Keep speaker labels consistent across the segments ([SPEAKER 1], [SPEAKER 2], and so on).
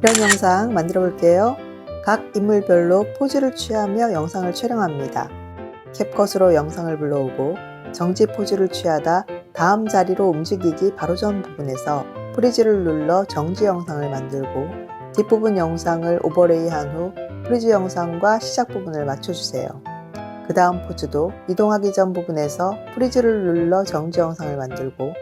[SPEAKER 1] 이런 영상 만들어 볼게요. 각 인물별로 포즈를 취하며 영상을 촬영합니다. 캡컷으로 영상을 불러오고 정지 포즈를 취하다 다음 자리로 움직이기 바로 전 부분에서 프리즈를 눌러 정지 영상을 만들고 뒷부분 영상을 오버레이한 후 프리즈 영상과 시작 부분을 맞춰주세요. 그 다음 포즈도 이동하기 전 부분에서 프리즈를 눌러 정지 영상을 만들고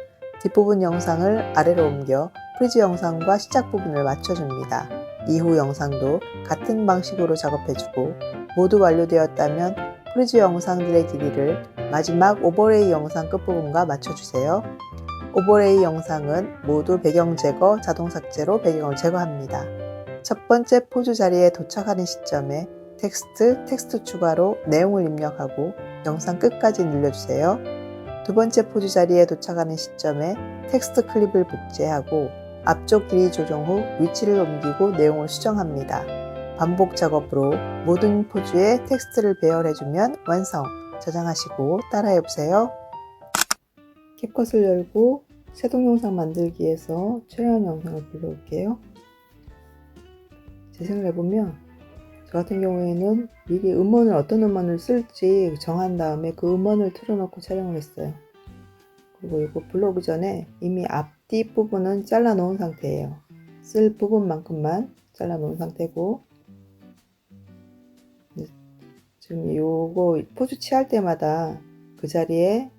[SPEAKER 1] 뒷부분 영상을 아래로 옮겨 프리즈 영상과 시작 부분을 맞춰줍니다. 이후 영상도 같은 방식으로 작업해주고 모두 완료되었다면 프리즈 영상들의 길이를 마지막 오버레이 영상 끝부분과 맞춰주세요. 오버레이 영상은 모두 배경 제거, 자동 삭제로 배경을 제거합니다. 첫 번째 포즈 자리에 도착하는 시점에 텍스트 추가로 내용을 입력하고 영상 끝까지 늘려주세요. 두 번째 포즈 자리에 도착하는 시점에 텍스트 클립을 복제하고 앞쪽 길이 조정 후 위치를 옮기고 내용을 수정합니다. 반복 작업으로 모든 포즈에 텍스트를 배열해주면 완성! 저장하시고 따라해보세요. 캡컷을 열고 새 동영상 만들기에서 촬영한 영상을 불러올게요. 재생을 해보면 저 같은 경우에는 미리 어떤 음원을 쓸지 정한 다음에 그 음원을 틀어놓고 촬영을 했어요. 그리고 이거 불러오기 전에 이미 앞뒤 부분은 잘라 놓은 상태예요. 쓸 부분만큼만 잘라 놓은 상태고, 지금 요거 포즈 취할 때마다 그 자리에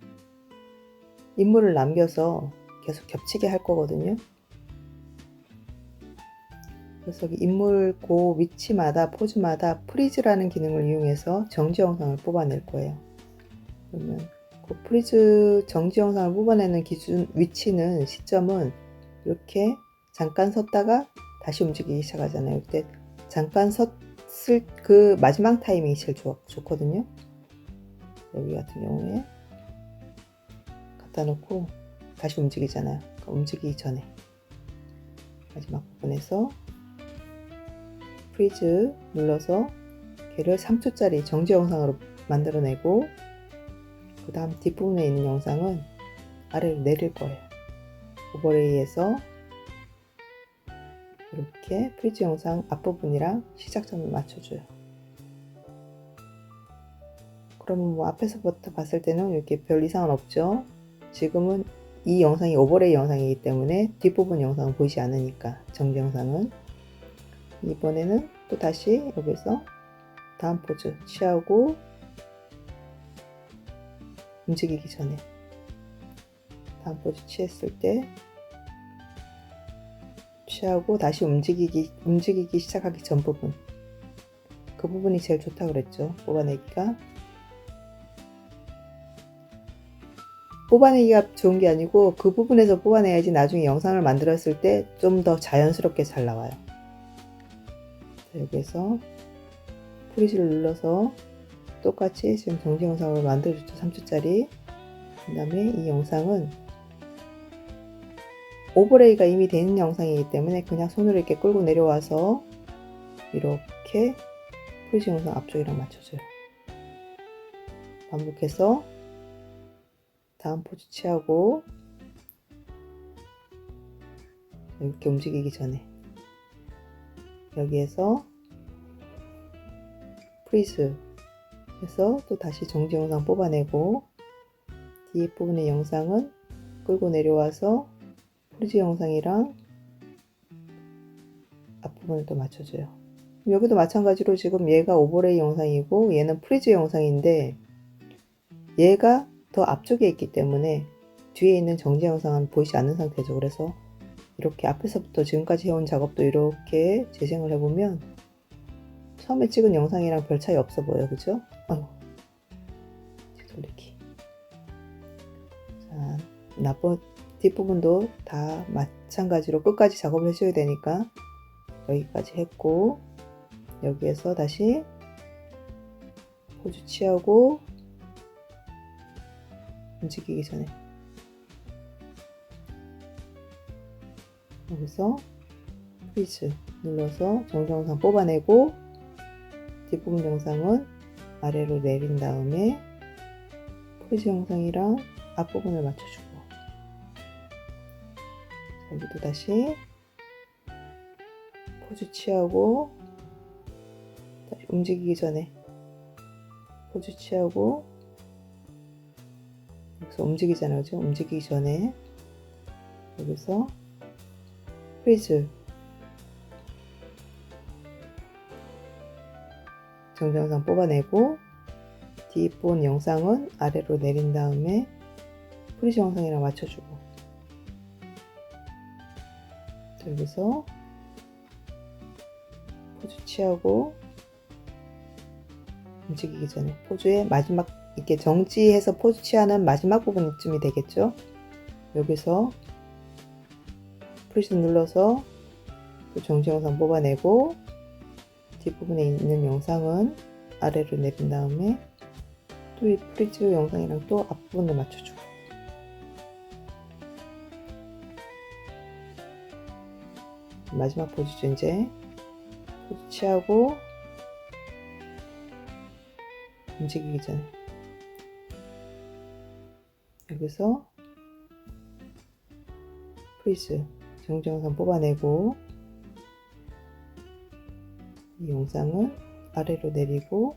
[SPEAKER 1] 인물을 남겨서 계속 겹치게 할 거거든요. 그래서 인물 그 위치마다 포즈마다 프리즈라는 기능을 이용해서 정지 영상을 뽑아낼 거예요. 그러면 그 프리즈 정지 영상을 뽑아내는 위치는 시점은 이렇게 잠깐 섰다가 다시 움직이기 시작하잖아요. 그때 잠깐 섰을 그 마지막 타이밍이 제일 좋거든요. 여기 같은 경우에 갖다 놓고 다시 움직이잖아요. 그러니까 움직이기 전에 마지막 부분에서 프리즈 눌러서 걔를 3초짜리 정지 영상으로 만들어내고, 그 다음 뒷부분에 있는 영상은 아래로 내릴 거예요. 오버레이에서 이렇게 프리즈 영상 앞부분이랑 시작점을 맞춰줘요. 그러면 뭐 앞에서부터 봤을 때는 이렇게 별 이상은 없죠. 지금은 이 영상이 오버레이 영상이기 때문에 뒷부분 영상은 보이지 않으니까, 정지 영상은. 이번에는 또 다시 여기서 다음 포즈 취하고 움직이기 전에 다음 포즈 취했을 때 취하고 다시 움직이기 시작하기 전 부분, 그 부분이 제일 좋다 그랬죠. 뽑아내기가 좋은 게 아니고 그 부분에서 뽑아내야지 나중에 영상을 만들었을 때 좀 더 자연스럽게 잘 나와요. 여기에서 프리즈를 눌러서 똑같이 지금 정지 영상을 만들어줬죠. 3초짜리. 그 다음에 이 영상은 오버레이가 이미 된 영상이기 때문에 그냥 손으로 이렇게 끌고 내려와서 이렇게 프리즈 영상 앞쪽이랑 맞춰줘요. 반복해서 다음 포즈 취하고 이렇게 움직이기 전에 여기에서 프리즈 해서 또 다시 정지 영상 뽑아내고, 뒤에 부분의 영상은 끌고 내려와서 프리즈 영상이랑 앞부분을 또 맞춰줘요. 여기도 마찬가지로 지금 얘가 오버레이 영상이고 얘는 프리즈 영상인데 얘가 더 앞쪽에 있기 때문에 뒤에 있는 정지 영상은 보이지 않는 상태죠. 그래서 이렇게 앞에서부터 지금까지 해온 작업도 이렇게 재생을 해보면 처음에 찍은 영상이랑 별 차이 없어 보여요. 그죠? 뒤돌리기. 자, 뒷부분도 다 마찬가지로 끝까지 작업을 해줘야 되니까 여기까지 했고, 여기에서 다시 포즈 취하고 움직이기 전에 여기서 프리즈 눌러서 정지 영상 뽑아내고 뒷부분 영상은 아래로 내린 다음에 프리즈 영상이랑 앞부분을 맞춰주고, 여기도 다시 포즈 취하고 다시 움직이기 전에 포즈 취하고 여기서 움직이잖아요. 그죠? 움직이기 전에 여기서 프리즈 정정상 뽑아내고 뒷본 영상은 아래로 내린 다음에 프리즈 영상이랑 맞춰주고 여기서 포즈 취하고 움직이기 전에 포즈의 마지막 이렇게 정지해서 포즈 취하는 마지막 부분쯤이 되겠죠. 여기서 프리즈 눌러서 또 정지 영상 뽑아내고 뒷부분에 있는 영상은 아래로 내린 다음에 또 이 프리즈 영상이랑 또 앞부분을 맞춰주고 마지막 포즈죠. 이제 포즈 취하고 움직이기 전에 여기서 프리즈 정지 영상 뽑아내고 이 영상은 아래로 내리고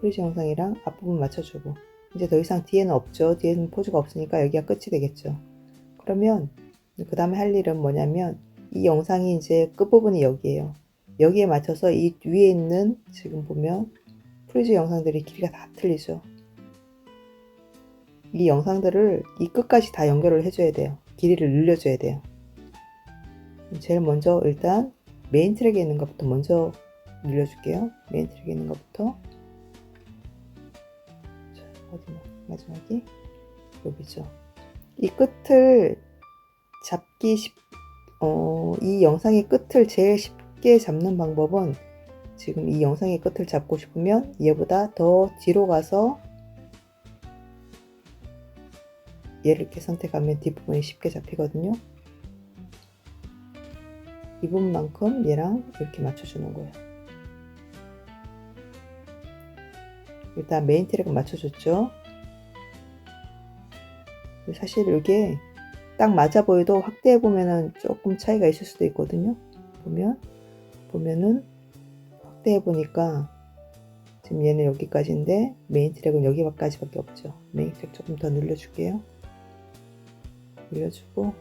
[SPEAKER 1] 프리즈 영상이랑 앞부분 맞춰주고 이제 더 이상 뒤에는 없죠. 뒤에는 포즈가 없으니까 여기가 끝이 되겠죠. 그러면 그 다음에 할 일은 뭐냐면 이 영상이 이제 끝부분이 여기에요. 여기에 맞춰서 이 위에 있는 지금 보면 프리즈 영상들이 길이가 다 틀리죠. 이 영상들을 이 끝까지 다 연결을 해줘야 돼요. 길이를 늘려줘야 돼요. 제일 먼저 일단 메인 트랙에 있는 것부터 먼저 늘려줄게요. 메인 트랙에 있는 것부터 어디나 마지막이 여기죠. 이 끝을 잡기 이 영상의 끝을 제일 쉽게 잡는 방법은 지금 이 영상의 끝을 잡고 싶으면 얘보다 더 뒤로 가서 얘를 이렇게 선택하면 뒷부분이 쉽게 잡히거든요. 이 부분만큼 얘랑 이렇게 맞춰주는 거예요. 일단 메인 트랙은 맞춰줬죠. 사실 이게 딱 맞아 보여도 확대해 보면은 조금 차이가 있을 수도 있거든요. 보면은 확대해 보니까 지금 얘는 여기까지인데 메인 트랙은 여기까지밖에 없죠. 메인 트랙 조금 더 늘려줄게요. 늘려주고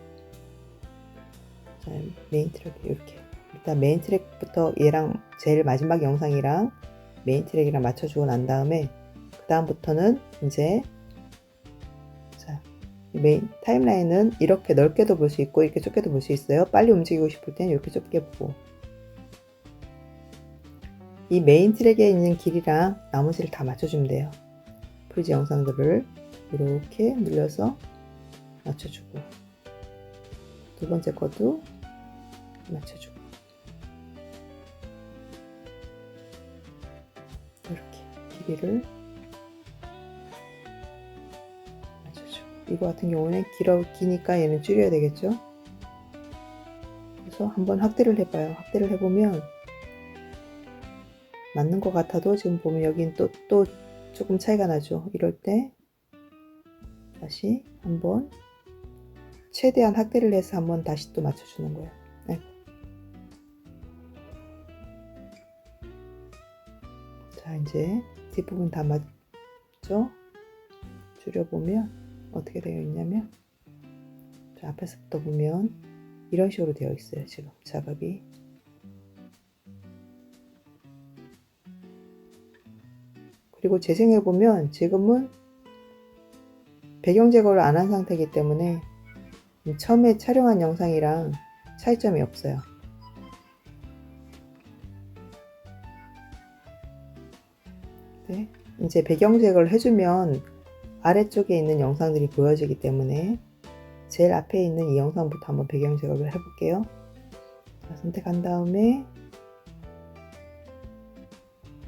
[SPEAKER 1] 자, 메인 트랙 이렇게 일단 메인 트랙부터 얘랑 제일 마지막 영상이랑 메인 트랙이랑 맞춰주고 난 다음에 그 다음부터는 이제 자, 메인 타임라인은 이렇게 넓게도 볼 수 있고 이렇게 좁게도 볼 수 있어요. 빨리 움직이고 싶을 때는 이렇게 좁게 보고 이 메인 트랙에 있는 길이랑 나머지를 다 맞춰주면 돼요. 프리즈 영상들을 이렇게 눌려서 맞춰주고 두 번째 것도 맞춰주고 이렇게 길이를 맞춰주고 이거 같은 경우는 기니까 얘는 줄여야 되겠죠. 그래서 한번 확대를 해봐요. 확대를 해보면 맞는 것 같아도 지금 보면 여긴 또 조금 차이가 나죠. 이럴 때 다시 한번 최대한 확대를 해서 한번 다시 또 맞춰주는 거예요. 네. 자 이제 뒷부분 다 맞죠? 줄여보면 어떻게 되어 있냐면 자, 앞에서부터 보면 이런 식으로 되어 있어요. 지금 작업이 그리고 재생해보면 지금은 배경 제거를 안 한 상태이기 때문에 처음에 촬영한 영상이랑 차이점이 없어요. 네, 이제 배경 제거를 해주면 아래쪽에 있는 영상들이 보여지기 때문에 제일 앞에 있는 이 영상부터 한번 배경 제거를 해볼게요. 자, 선택한 다음에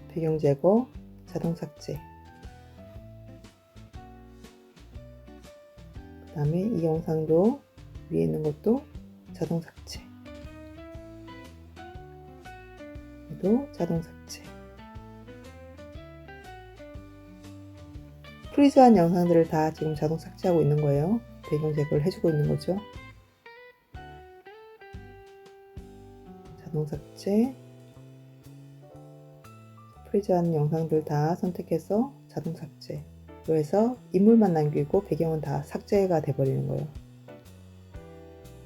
[SPEAKER 1] 배경 제거, 자동 삭제 그 다음에 이 영상도 위에 있는 것도 자동 삭제 얘도 자동 삭제 프리즈한 영상들을 다 지금 자동 삭제하고 있는 거예요. 배경 제거를 해주고 있는 거죠. 자동 삭제, 프리즈한 영상들 다 선택해서 자동 삭제. 그래서 인물만 남기고 배경은 다 삭제가 돼버리는 거예요.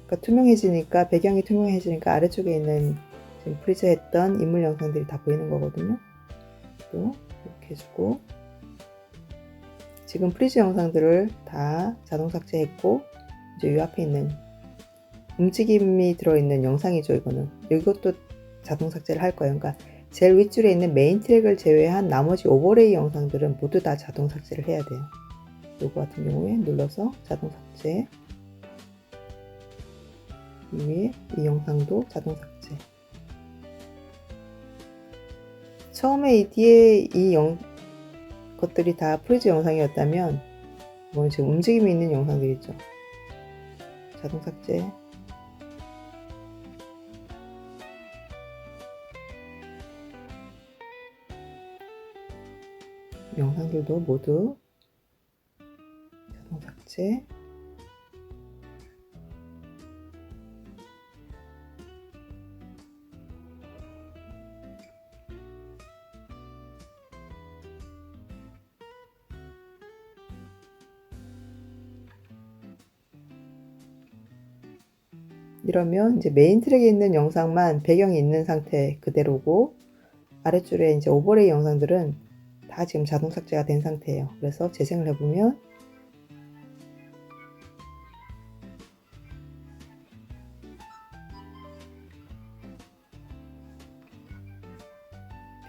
[SPEAKER 1] 그러니까 투명해지니까, 배경이 투명해지니까 아래쪽에 있는 지금 프리즈했던 인물 영상들이 다 보이는 거거든요. 또 이렇게 해주고, 지금 프리즈 영상들을 다 자동 삭제했고, 이제 이 앞에 있는 움직임이 들어있는 영상이죠. 이거는 이것도 자동 삭제를 할 거예요. 그러니까 제일 윗줄에 있는 메인 트랙을 제외한 나머지 오버레이 영상들은 모두 다 자동 삭제를 해야 돼요. 요거 같은 경우에 눌러서 자동 삭제, 위에 이 영상도 자동 삭제. 처음에 이 뒤에 것들이 다 프리즈 영상이었다면 이건 지금 움직임이 있는 영상들이죠. 자동 삭제. 영상들도 모두 자동 삭제. 이러면 이제 메인 트랙에 있는 영상만 배경이 있는 상태 그대로고, 아래줄에 이제 오버레이 영상들은 다 지금 자동 삭제가 된 상태예요. 그래서 재생을 해보면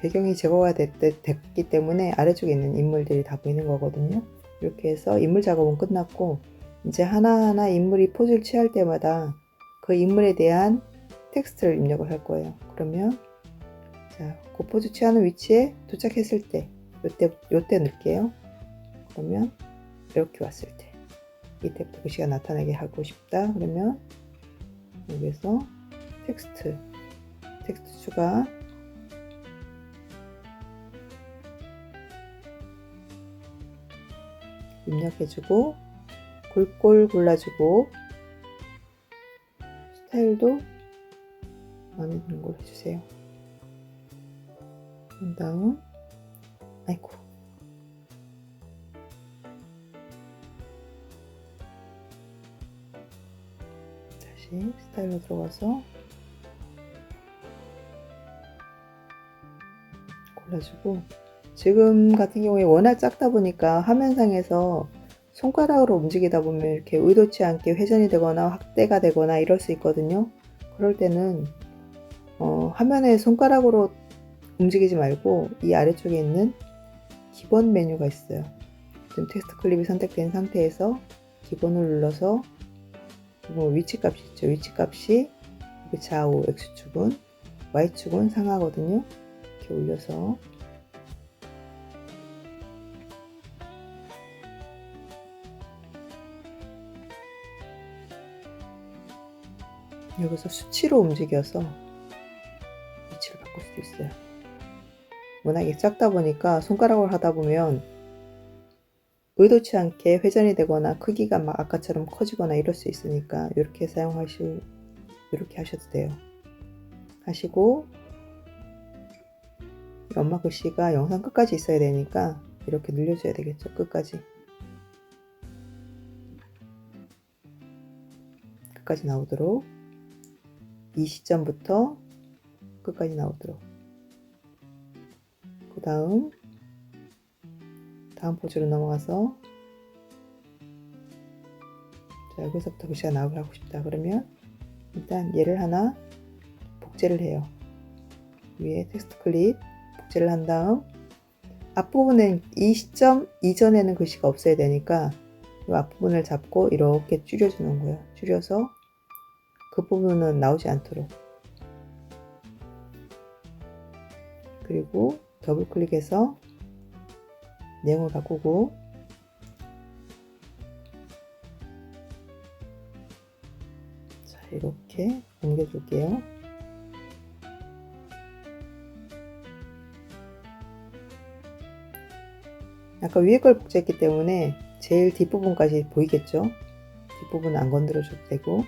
[SPEAKER 1] 배경이 제거가 됐기 때문에 아래쪽에 있는 인물들이 다 보이는 거거든요. 이렇게 해서 인물 작업은 끝났고, 이제 하나하나 인물이 포즈를 취할 때마다 그 인물에 대한 텍스트를 입력을 할 거예요. 그러면 자, 그 포즈 취하는 위치에 도착했을 때 요때 넣을게요. 그러면 이렇게 왔을 때 이때부터 글씨가 나타나게 하고 싶다. 그러면 여기서 텍스트 추가, 입력해주고 골골 골라주고 스타일도 마음에 드는 걸 해주세요. 그런 다음 아이고 다시 스타일로 들어가서 골라주고, 지금 같은 경우에 워낙 작다 보니까 화면상에서 손가락으로 움직이다 보면 이렇게 의도치 않게 회전이 되거나 확대가 되거나 이럴 수 있거든요. 그럴 때는 화면에 손가락으로 움직이지 말고 이 아래쪽에 있는 기본 메뉴가 있어요. 지금 텍스트 클립이 선택된 상태에서 기본을 눌러서 위치값이 있죠. 위치값이 좌우 X축은, Y축은 상하거든요. 이렇게 올려서 여기서 수치로 움직여서 위치를 바꿀 수도 있어요. 워낙에 작다 보니까 손가락으로 하다 보면 의도치 않게 회전이 되거나 크기가 막 아까처럼 커지거나 이럴 수 있으니까 이렇게 이렇게 하셔도 돼요. 하시고 엄마 글씨가 영상 끝까지 있어야 되니까 이렇게 늘려줘야 되겠죠. 끝까지 나오도록, 이 시점부터 끝까지 나오도록. 그 다음 포즈로 넘어가서 자, 여기서부터 글씨가 나오게 하고 싶다. 그러면 일단 얘를 하나 복제를 해요. 위에 텍스트 클립 복제를 한 다음 앞부분은 이 시점 이전에는 글씨가 없어야 되니까 이 앞부분을 잡고 이렇게 줄여주는 거예요. 줄여서 그 부분은 나오지 않도록. 그리고 더블 클릭해서 내용을 바꾸고 자, 이렇게 옮겨줄게요. 아까 위에 걸 복제했기 때문에 제일 뒷부분까지 보이겠죠? 뒷부분은 안 건드려 줘도 되고,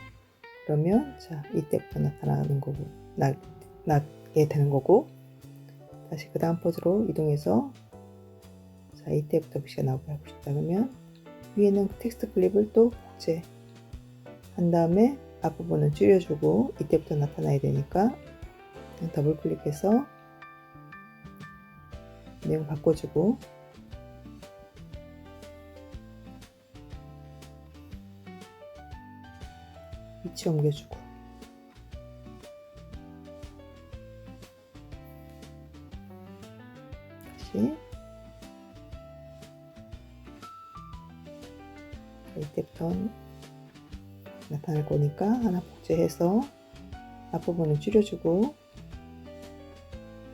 [SPEAKER 1] 그러면 자, 이때부터 나타나는 거고, 나게 되는 거고, 다시 그 다음 포즈로 이동해서, 자, 이때부터 글씨가 나오게 하고 싶다 그러면 위에는 텍스트 클립을 또 복제한 다음에 앞부분은 줄여주고, 이때부터 나타나야 되니까 더블 클릭해서 내용 바꿔주고, 위치 옮겨주고, 다시 이때부터 나타날 거니까 하나 복제해서 앞부분을 줄여주고,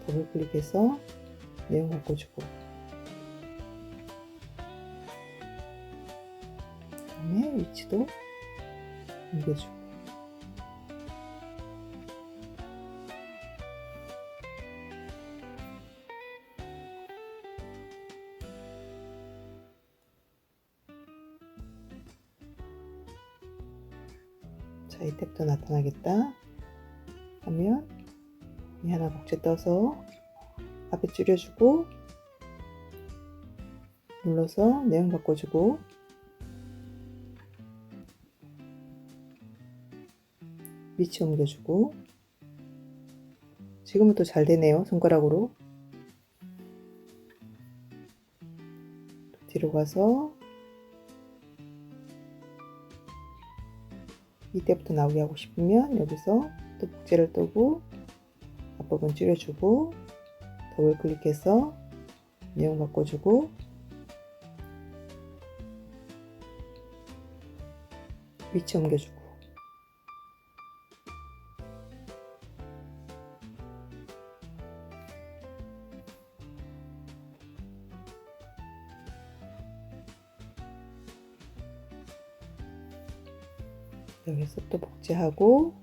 [SPEAKER 1] 더블 클릭해서 내용 바꿔주고, 그 다음에 위치도 옮겨주고, 자, 이때부터 나타나겠다 하면 이 하나 복제 떠서 앞에 줄여주고, 눌러서 내용 바꿔주고, 위치 옮겨주고. 지금은 또 잘 되네요. 손가락으로 뒤로 가서 이때부터 나오게 하고 싶으면 여기서 또 복제를 뜨고 앞부분 줄여주고, 더블 클릭해서 내용 바꿔주고, 위치 옮겨주고, 여기서 또 복제하고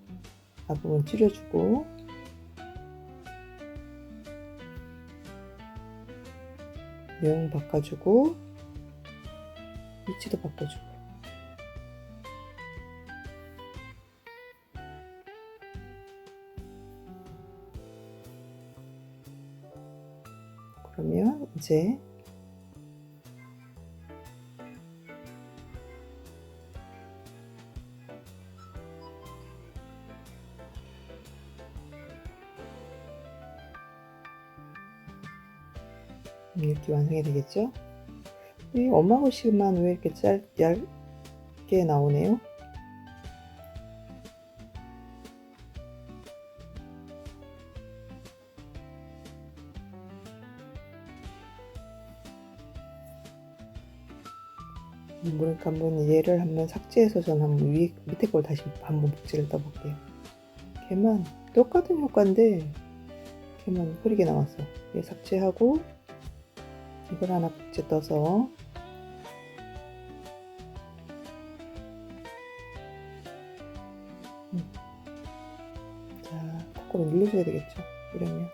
[SPEAKER 1] 앞부분 줄여주고, 내용 바꿔주고, 위치도 바꿔주고. 그러면 이제 이렇게 완성이 되겠죠? 이 엄마 글씨만 왜 이렇게 얇게 나오네요? 그러니까 한번 얘를 한번 삭제해서 전 한번 밑에 걸 다시 한번 복제를 떠볼게요. 걔만 똑같은 효과인데 걔만 흐리게 나왔어. 얘 삭제하고 이걸 하나 복제 떠서 자, 거꾸로 눌러줘야 되겠죠. 이러면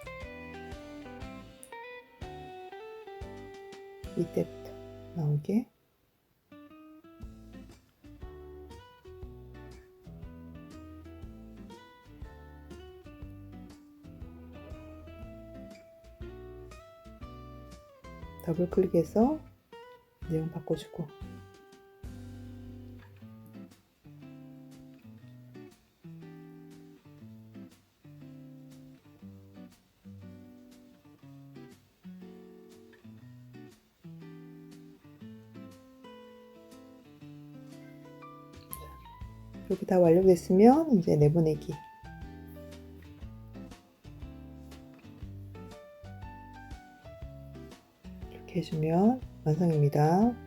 [SPEAKER 1] 이때부터 나오게 더블 클릭해서 내용 바꿔주고, 이렇게 다 완료됐으면 이제 내보내기. 이렇게 해주면 완성입니다.